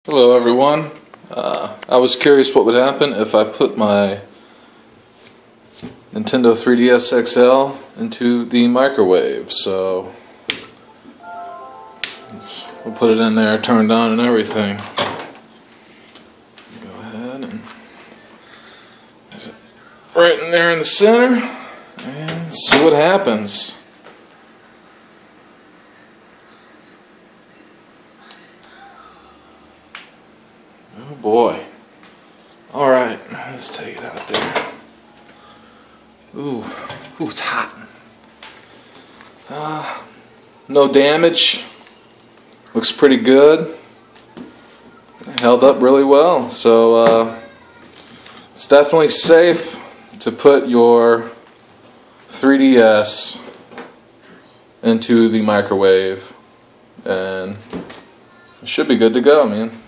Hello everyone. I was curious what would happen if I put my Nintendo 3DS XL into the microwave. So we'll put it in there, turned on and everything. Go ahead and is it right in there in the center and see what happens. Oh boy. Alright, let's take it out there. Ooh, it's hot. No damage. Looks pretty good. Held up really well. So, it's definitely safe to put your 3DS into the microwave. And it should be good to go, man.